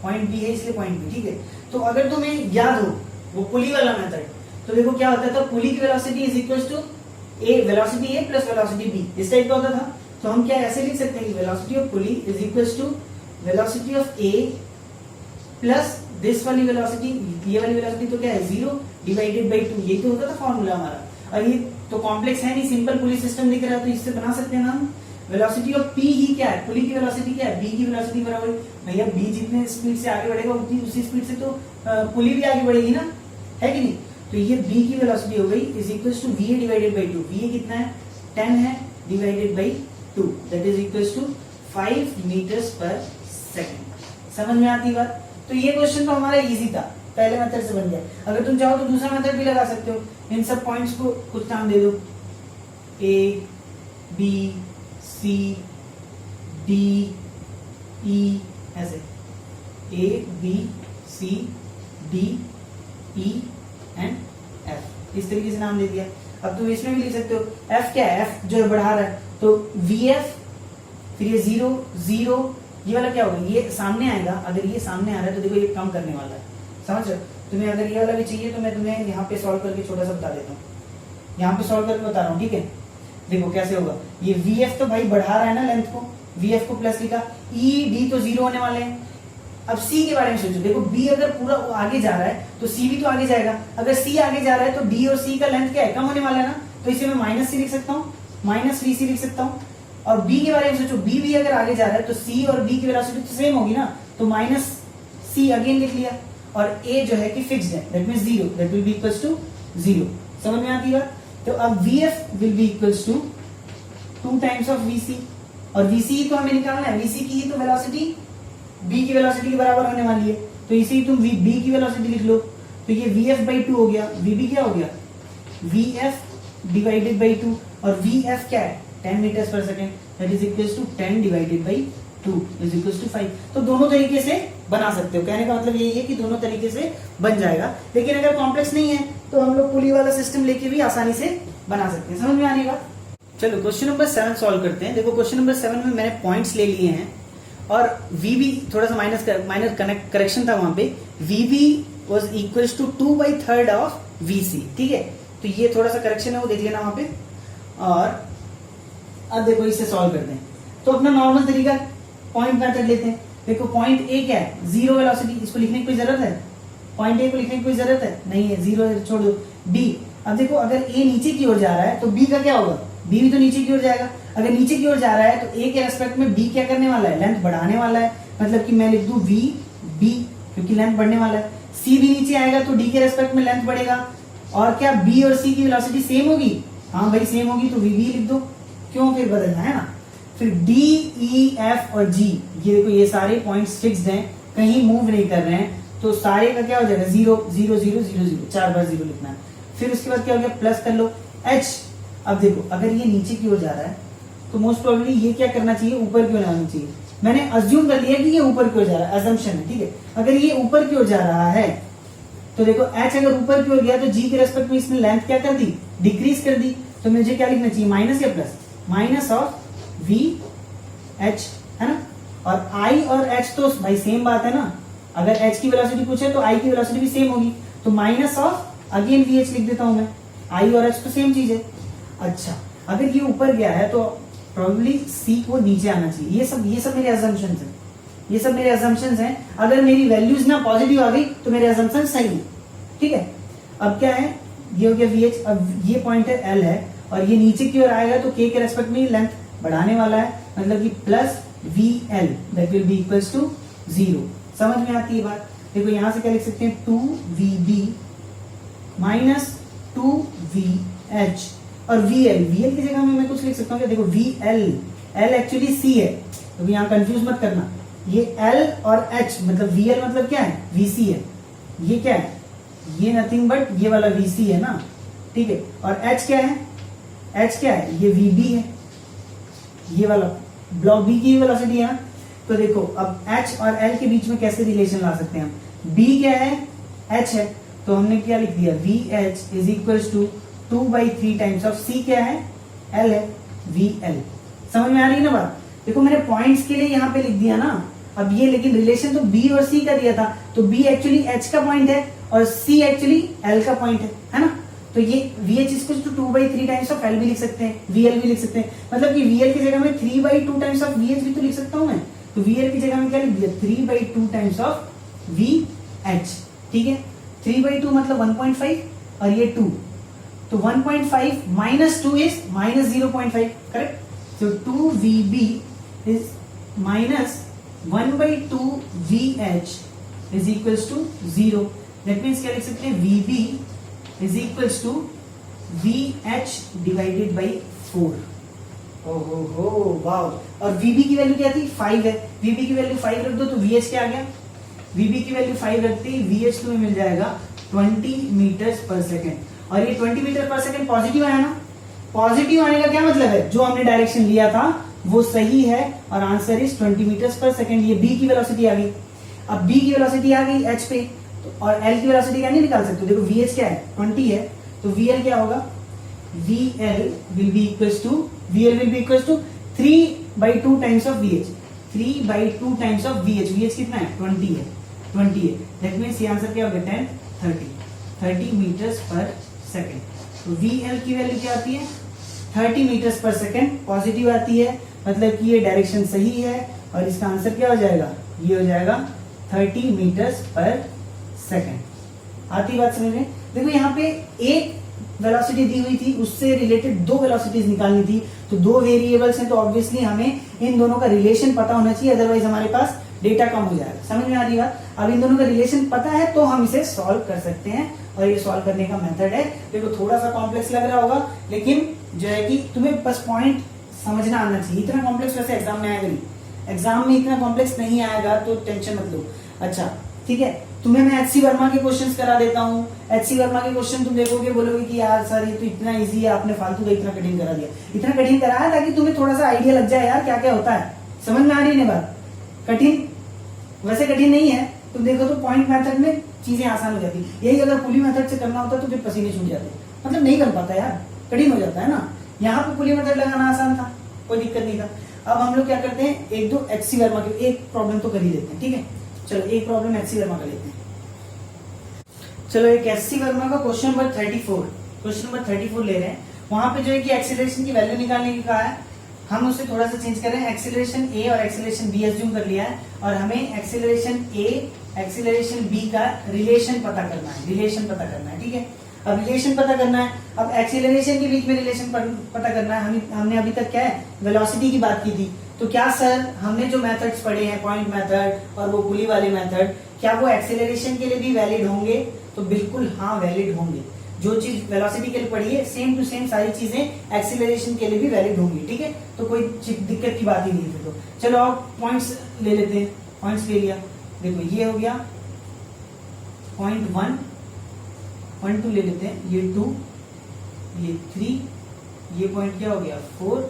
पॉइंट b है इसलिए पॉइंट b, ठीक है? तो अगर तुम्हें याद हो वो पुली वाला मेथड, तो देखो क्या होता था, पुली की velocity is equals to velocity a plus velocity b, इस टाइप का होता था। तो हम क्या ऐसे लिख सकते हैं कि velocity of pulley is equals to velocity of a plus this वाली वेलोसिटी, ये वाली वेलोसिटी तो क्या है 0 डिवाइडेड बाई 2, ये तो होता था फॉर्मूला हमारा। और ये तो कॉम्प्लेक्स है नहीं, सिंपल पुली सिस्टम दिख रहा है, तो इससे बना सकते हैं ना हम। वेलोसिटी ऑफ p ही क्या है, पुली की वेलोसिटी क्या है, b की वेलोसिटी बराबर, भैया b जितने स्पीड से आगे बढ़ेगा उतनी उसी स्पीड से तो पुली भी आगे बढ़ेगी ना, है कि नहीं? तो ये b की वेलोसिटी हो गई is equals to va divided by 2। va कितना है, 10 है, divided by 2, that is equals to 5 metres per second. समझ में आती बात? तो ये क्वेश्चन तो हमारा इजी था, पहले मेथड से बन गया। अगर तुम चाहो तो दूसरा मेथड भी लगा सकते हो, इन सब पॉइंट्स को कुछ नाम दे दो, A B C D E, ऐसे A B C D E and F, इस तरीके से नाम दे दिया। अब तुम इसमें भी लिख सकते हो एफ क्या है, एफ जो बढ़ा रहा है तो वी एफ, फिर ये 0 0, ये वाला क्या होगा, ये सामने आएगा। अगर ये सामने आ रहा है तो देखो ये कम करने वाला है, समझ रहे हो। तुम्हें अगर ये वाला भी चाहिए तो मैं तुम्हें यहाँ पे सॉल्व करके छोटा सा बता देता हूँ, यहाँ पे सॉल्व करके बता रहा हूँ, ठीक है। देखो कैसे होगा, ये वी एफ तो भाई बढ़ा रहा है ना लेंथ को, वी एफ को प्लस लिखा, ई डी तो 0 होने वाले हैं। अब सी के बारे में सोचो, देखो बी अगर पूरा आगे जा रहा है तो सी भी तो आगे जाएगा, अगर सी आगे जा रहा है तो डी और सी का लेंथ क्या है, कम होने वाला है ना, तो इसे मैं माइनस सी लिख सकता हूँ, माइनस वी सी लिख सकता हूँ। और बी के बारे में सोचो, बी भी अगर आगे जा रहा है तो सी और बी की वेलोसिटी तो सेम होगी ना, तो माइनस सी अगेन लिख लिया। और ए जो है कि फिक्स्ड है, that means 0, that will be equals to 0। समझ में आती है बात। तो अब V F will be equals to 2 times of V C, और वी सी तो हमें निकालना है, वी सी की ही तो वेलोसिटी बी की वेलोसिटी के बराबर होने वाली है, तो इसी तुम बी की वेलोसिटी लिख लो, तो ये वी एफ बाई 2 हो गया, वी बी क्या हो गया, वी एफ डिवाइडेड बाई 2, और वी एफ क्या है 10 metres per second, that is equals to 10 divided by 2 is equals to 5। तो दोनों तरीके से बना सकते हो, कहने का मतलब यही है कि दोनों तरीके से बन जाएगा। लेकिन अगर कॉम्प्लेक्स नहीं है तो हम लोग पुली वाला सिस्टम लेके भी आसानी से बना सकते हैं। समझ में आने का। चलो क्वेश्चन नंबर 7 सॉल्व करते हैं। देखो क्वेश्चन नंबर 7 में मैंने पॉइंट्स ले लिए हैं और वीबी थोड़ा सा माइनर करेक्शन था वहां पे, VB was equals to 2/3 of VC, ठीक है। तो ये थोड़ा सा करेक्शन है, वो देख लेना वहां पे। और अब देखो इसे सॉल्व करते हैं, तो अपना नॉर्मल तरीका पॉइंट मेथड लेते हैं। देखो पॉइंट ए क्या है, 0 वेलोसिटी, इसको लिखने की कोई जरूरत है, पॉइंट ए को लिखने की कोई जरूरत है नहीं है, 0 छोड़ दो। बी, अब देखो अगर ए नीचे की ओर जा रहा है तो बी का क्या होगा, बी भी तो नीचे की ओर जाएगा। अगर नीचे की ओर जा रहा है तो ए के रेस्पेक्ट में बी क्या करने वाला है, लेंथ बढ़ाने वाला है, मतलब कि मैं लिख दूं वी बी, क्योंकि लेंथ बढ़ने वाला है। सी भी नीचे आएगा तो डी के रेस्पेक्ट में लेंथ बढ़ेगा, और क्या बी और सी की वेलोसिटी सेम होगी, हाँ भाई सेम होगी, तो वी बी लिख दो, क्यों फिर बदलना है ना। फिर डी ई एफ और जी, ये देखो ये सारे पॉइंट्स फिक्स्ड हैं, कहीं मूव नहीं कर रहे हैं, तो सारे का क्या हो जाएगा 0 0 0 0 0, 4 बार 0 लिखना है। फिर उसके बाद क्या हो गया, प्लस कर लो एच। अब देखो अगर ये नीचे की ओर जा रहा है तो मोस्ट प्रोबेबली ये क्या करना चाहिए, ऊपर की ओर आना चाहिए। मैंने अज्यूम कर लिया कि ये ऊपर की ओर जा रहा है, अजम्पशन है, ठीक है। अगर ये ऊपर की ओर जा रहा है तो देखो एच अगर ऊपर की ओर गया तो जी के रेस्पेक्ट में इसने लेंथ क्या कर दी, डिक्रीज कर दी, तो मुझे क्या लिखना चाहिए, माइनस या plus, minus of V H, है ना। और आई और एच तो भाई सेम बात है ना, अगर एच की वेलोसिटी पूछे तो आई की वेलोसिटी भी सेम होगी, तो minus of again V H लिख देता हूं मैं, आई और एच तो सेम चीज है। अच्छा अगर ये ऊपर गया है तो प्रोबेबली सी को नीचे आना चाहिए। ये सब मेरे अजम्पशंस हैं, ये सब मेरे अजम्पशंस हैं। अगर मेरी वैल्यूज ना पॉजिटिव आ गई तो मेरे अजम्पशंस सही है, ठीक है। अब क्या है, ये हो गया वी एच, अब ये पॉइंट है एल है, और ये नीचे की ओर आएगा तो के रेस्पेक्ट में लेंथ बढ़ाने वाला है, मतलब कि plus V L that will be equals to 0। समझ में आती है बात। देखो यहां से क्या लिख सकते हैं, 2VB माइनस 2VH, और VL की जगह में मैं कुछ लिख सकता हूँ, देखो VL, L एक्चुअली C है, तो यहाँ कंफ्यूज मत करना। ये L और H मतलब VL मतलब क्या है, VC है। ये क्या है, ये नथिंग बट ये वाला VC है ना, ठीक है। और H क्या है, H क्या है, ये VB है, ये वाला ब्लॉक B की वेलोसिटी है ना। तो देखो अब H और L के बीच में कैसे रिलेशन ला सकते हैं हम, B क्या है, H है, तो हमने क्या लिख दिया, VH is equals to 2/3 times of C क्या है, L है, VL। समझ में आ रही है ना बात। देखो मैंने पॉइंट्स के लिए यहाँ पे लिख दिया ना, अब ये लेकिन रिलेशन तो B और C का दिया था, तो B एक्चुअली H का पॉइंट है और C एक्चुअली L का पॉइंट है ना। तो ये VH equals to 2/3 times of L भी लिख सकते हैं, VL भी लिख सकते हैं, मतलब कि VL की जगह में 3/2 टाइम्स ऑफ VH भी तो लिख सकता हूं मैं। तो VL की जगह में क्या लिख दिया, 3/2 टाइम्स ऑफ VH, ठीक है। 3/2 मतलब 1.5 और ये 2, तो 1.5 माइनस 2 इज माइनस 0.5, करेक्ट। तो 2VB is minus 1/2 VH is equals to 0। That means क्या लिख सकते हैं, VB is equals to VH divided by 4। ओहो वाओ। और VB की वैल्यू क्या थी, 5 है, VB की वैल्यू 5 रख दो तो VH क्या आ गया, VB की वैल्यू 5 रखते ही VH तुम्हें मिल जाएगा 20 मीटर्स पर सेकेंड। और ये 20 मीटर पर सेकेंड पॉजिटिव आया ना, पॉजिटिव आने का क्या मतलब है, जो हमने डायरेक्शन लिया था वो सही है और answer is 20 metres per second. ये बी की वेलोसिटी आ गई। अब बी की वेलोसिटी आ गई एच पे, तो और एल की वेलोसिटी क्या नहीं निकाल सकते। देखो वी एच क्या है 20 है, तो वी एल क्या होगा, V L will be equal to 3/2 times of V H. 3/2 times of V H कितना है 20 है, 20 है। दैट मीन्स ये आंसर क्या होगा 30 मीटर्स पर सेकेंड। तो वी एल की वैल्यू क्या आती है 30 मीटर्स पर सेकेंड, पॉजिटिव आती है, मतलब कि ये डायरेक्शन सही है और इसका आंसर क्या हो जाएगा, ये हो जाएगा 30 मीटर्स पर सेकेंड। आती बात समझ में। देखो यहाँ पे एक वेलोसिटी दी हुई थी, उससे रिलेटेड दो वेलोसिटीज निकालनी थी, तो दो वेरिएबल्स हैं, तो ऑब्वियसली हमें इन दोनों का रिलेशन पता होना चाहिए, अदरवाइज हमारे पास डेटा कम हो जाएगा। समझ में आ रही बात। अब इन दोनों का रिलेशन पता है तो हम इसे सॉल्व कर सकते हैं, और ये सॉल्व करने का मेथड है। देखो थोड़ा सा कॉम्प्लेक्स लग रहा होगा, लेकिन जो है कि तुम्हें बस पॉइंट समझना आना चाहिए। इतना कॉम्प्लेक्स वैसे एग्जाम में आएगा नहीं, एग्जाम में इतना कॉम्प्लेक्स नहीं आएगा, तो टेंशन मत लो। अच्छा ठीक है, तुम्हें मैं एचसी वर्मा के क्वेश्चंस करा देता हूँ। एचसी वर्मा के क्वेश्चन तुम देखोगे, बोलोगे कि यार सर ये तो इतना इजी है, आपने फालतू का इतना कठिन करा दिया। इतना कठिन कराया ताकि तुम्हें थोड़ा सा आइडिया लग जाए यार क्या क्या होता है। समझ में आ रही है बात। कठिन वैसे कठिन नहीं है, तुम देखो तो पॉइंट मेथड में चीजें आसान हो जाती। यही अगर पुली मेथड से करना होता तो फिर पसीने छूट जाते, मतलब नहीं कर पाता यार, कठिन हो जाता है ना। यहाँ पे पुली मेथड लगाना आसान था, कोई दिक्कत नहीं था। अब हम लोग क्या करते हैं, एक दो एचसी वर्मा के एक प्रॉब्लम तो कर ही लेते हैं। ठीक है, चलो एक प्रॉब्लम एचसी वर्मा का लेते हैं। चलो एक एचसी वर्मा का क्वेश्चन नंबर 34 ले रहे हैं। वहां पे जो है कि एक्सीलरेशन की वैल्यू निकालने की कहा है, हम उसे थोड़ा सा चेंज कर रहे हैं। एक्सीलरेशन ए और एक्सीलरेशन बी एज्यूम कर लिया है, और हमें एक्सीलरेशन ए एक्सीलरेशन बी का रिलेशन पता करना है। ठीक है, अब रिलेशन पता करना है। अब एक्सीलरेशन के बीच में रिलेशन पता करना है। हमने अभी तक क्या है वेलोसिटी की बात की थी, तो क्या सर हमने जो मेथड्स पढ़े हैं पॉइंट मेथड और वो पुली वाले मेथड, क्या वो एक्सीलरेशन के लिए भी वैलिड होंगे? तो बिल्कुल हाँ वैलिड होंगे। जो चीज वेलोसिटी के लिए पढ़ी है सेम टू सेम सारी चीजें एक्सीलरेशन के लिए भी वैलिड होंगी। ठीक है, तो कोई दिक्कत की बात ही नहीं है। तो चलो आप पॉइंट्स ले लेते हैं। पॉइंट्स ले लिया, देखो ये हो गया पॉइंट 1, पॉइंट 2 ले लेते हैं, ये 2, ये 3, ये पॉइंट क्या हो गया 4,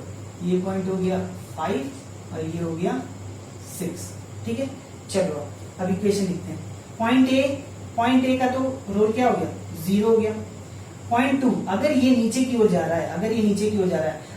ये पॉइंट हो गया 5 और ये हो गया 6। ठीक है, चलो अब इक्वेशन लिखते हैं। पॉइंट ए का तो रोल क्या हो गया 0 हो गया। पॉइंट 2 अगर ये नीचे की ओर जा रहा है,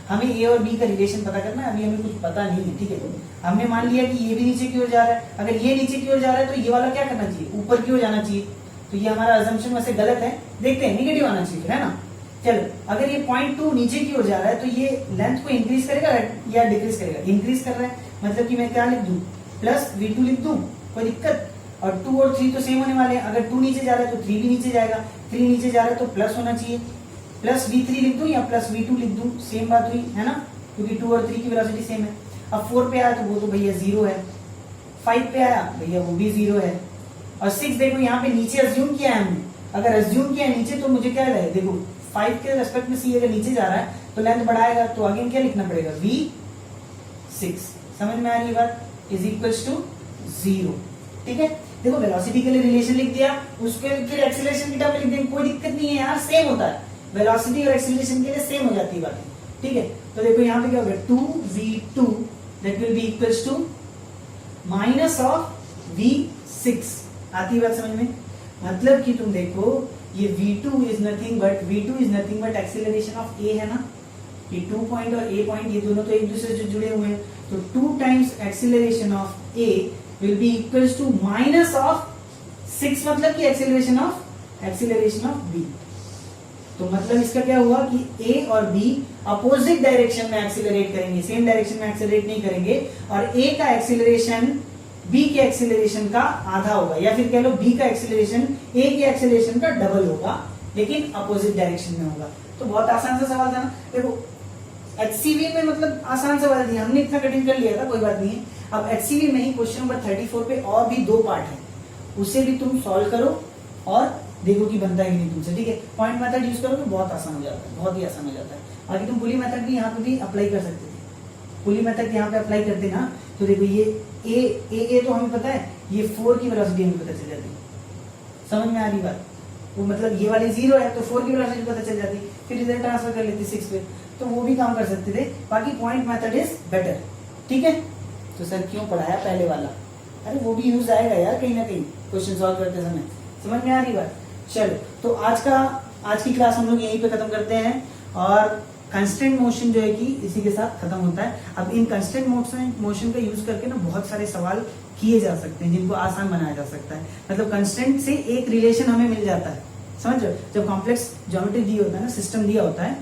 हमें ए और बी का रिलेशन पता करना है। अभी हमें कुछ पता नहीं है। ठीक है, हमने मान लिया कि ये भी नीचे की ओर जा रहा है। अगर ये नीचे की ओर जा रहा है तो ये वाला क्या करना चाहिए, ऊपर की ओर जाना चाहिए। तो ये हमारा अजम्पशन वैसे गलत है, देखते हैं नेगेटिव आना चाहिए, है ना। चलो अगर ये पॉइंट 2 नीचे की ओर जा रहा है तो ये लेंथ को इंक्रीज करेगा या डिक्रीज करेगा? इंक्रीज कर रहा है, मतलब कि मैं क्या लिख दूं प्लस V2 लिख दूं, कोई दिक्कत। और 2 और 3 तो सेम होने वाले हैं। अगर 2 नीचे जा रहा है तो 3 भी नीचे जाएगा, 3 नीचे जा रहा है तो प्लस होना चाहिए। प्लस V3 लिख दूं या प्लस V2 लिख दूं, सेम बात हुई है ना, क्योंकि 2 और 3 की वेलोसिटी सेम है। अब 4 पे आया तो वो तो भैया 0 है, 5 पे आया भैया वो भी 0 है, और 6 देखो यहाँ पे नीचे अज्यूम किया है हमने। अगर अज्यूम किया है नीचे तो मुझे क्या है, देखो 5 के रेस्पेक्ट में C अगर नीचे जा रहा है तो लेंथ बढ़ाएगा, तो अगेन क्या लिखना पड़ेगा V6। समझ में आ रही बात, इज इक्वल्स टू 0। ठीक है, देखो वेलोसिटी के लिए रिलेशन लिख दिया, उसके फिर एक्सीलरेशन की टर्म में लिख देंगे, कोई दिक्कत नहीं है यार, सेम होता है। वेलोसिटी और एक्सीलरेशन के लिए सेम हो जाती है बातें। ठीक है, तो देखो यहाँ पे क्या होगा 2v2 that will be equals to minus of v6। आती बात समझ में, मतलब कि तुम देखो ये v2 is nothing but acceleration of a है ना। ये 2 पॉइंट और a पॉइंट ये दोनों तो एक दूसरे से जुड़े हुए हैं, तो 2 times acceleration of a will be equals to minus of 6, मतलब कि एक्सीलरेशन ऑफ b। तो मतलब इसका क्या हुआ कि a और b अपोजिट डायरेक्शन में एक्सीलरेट करेंगे, सेम डायरेक्शन में एक्सीलरेट नहीं करेंगे, और a का एक्सीलरेशन b के एक्सीलरेशन का आधा होगा, या फिर कह लो b का एक्सीलरेशन a के एक्सीलरेशन का डबल होगा, लेकिन अपोजिट डायरेक्शन में होगा। तो बहुत आसान सा सवाल था ना। देखो HCV में मतलब आसान सवाल दिया हमने, इतना कठिन कर लिया था, कोई बात नहीं है। अब HCV में ही क्वेश्चन नंबर 34 पे और भी 2 पार्ट है, उसे भी तुम सॉल्व करो और देखो कि बनता है कि नहीं तुमसे। ठीक है, पॉइंट मेथड यूज करो तो बहुत आसान हो जाता है, बहुत ही आसान हो जाता है। बाकी तुम पुली मेथड भी यहाँ पे भी अप्लाई कर सकते थे। पुली मेथड यहाँ पे अप्लाई करते ना, तो देखो ये ए तो हमें पता है, ये 4 की वेलोसिटी हमें पता चल जाती है। समझ में आ रही बात, वो मतलब ये वाली 0 है तो 4 की वेलोसिटी पता चल जाती, फिर इधर ट्रांसफर कर लेते 6 पे, तो वो भी काम कर सकते थे, बाकी पॉइंट मेथड इज बेटर। ठीक है, तो सर क्यों पढ़ाया पहले वाला? अरे वो भी यूज आएगा यार कहीं ना कहीं क्वेश्चन सॉल्व करते समय, समझ में आ रही बात? चलो, तो आज की क्लास हम लोग यहीं पे खत्म करते हैं, और कंस्टेंट मोशन जो है कि इसी के साथ खत्म होता है। अब इन कंस्टेंट मोशन का यूज करके ना बहुत सारे सवाल किए जा सकते हैं जिनको आसान बनाया जा सकता है। मतलब कंस्टेंट से एक रिलेशन हमें मिल जाता है, समझ रहे हो? जब कॉम्प्लेक्स ज्योमेट्री दिया होता है ना, सिस्टम दिया होता है,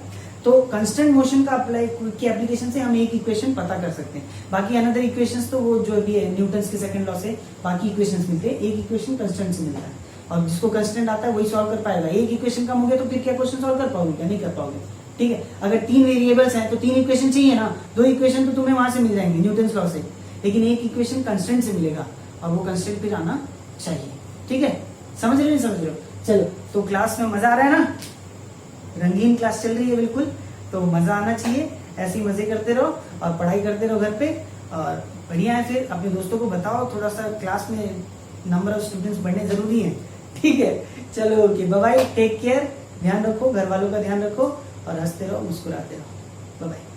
तो कंस्टेंट मोशन का अप्लाई की एप्लीकेशन से हम एक इक्वेशन पता कर सकते हैं। बाकी अनदर इक्वेशंस तो वो जो भी है न्यूटन्स के सेकंड लॉ से बाकी इक्वेशंस मिलते हैं, एक इक्वेशन कंस्टेंट से मिलता है, और जिसको कंस्टेंट आता है वही सॉल्व कर पाएगा। एक इक्वेशन कम हो गया तो फिर क्या क्वेश्चन सॉल्व कर पाओगे? क्या नहीं कर पाओगे? ठीक है, अगर 3 वेरिएबल्स हैं तो 3 इक्वेशन चाहिए ना, 2 इक्वेशन तो तुम्हें वहां से मिल जाएंगे न्यूटन्स लॉ से, लेकिन एक इक्वेशन कंस्टेंट से मिलेगा, और वो कंस्टेंट फिर आना चाहिए। ठीक है, समझ रहे हो? समझ रहे हो? चलो, तो क्लास में मजा आ रहा है ना? रंगीन क्लास चल रही है बिल्कुल, तो मजा आना चाहिए, ऐसे ही मजे करते रहो और पढ़ाई करते रहो घर पे, और बढ़िया है। फिर अपने दोस्तों को बताओ, थोड़ा सा क्लास में नंबर ऑफ स्टूडेंट्स बढ़ने जरूरी है। ठीक है, चलो, okay, bye bye, take care, ध्यान रखो, घर वालों का ध्यान रखो, और हंसते रहो, मुस्कुराते रहो। Bye bye.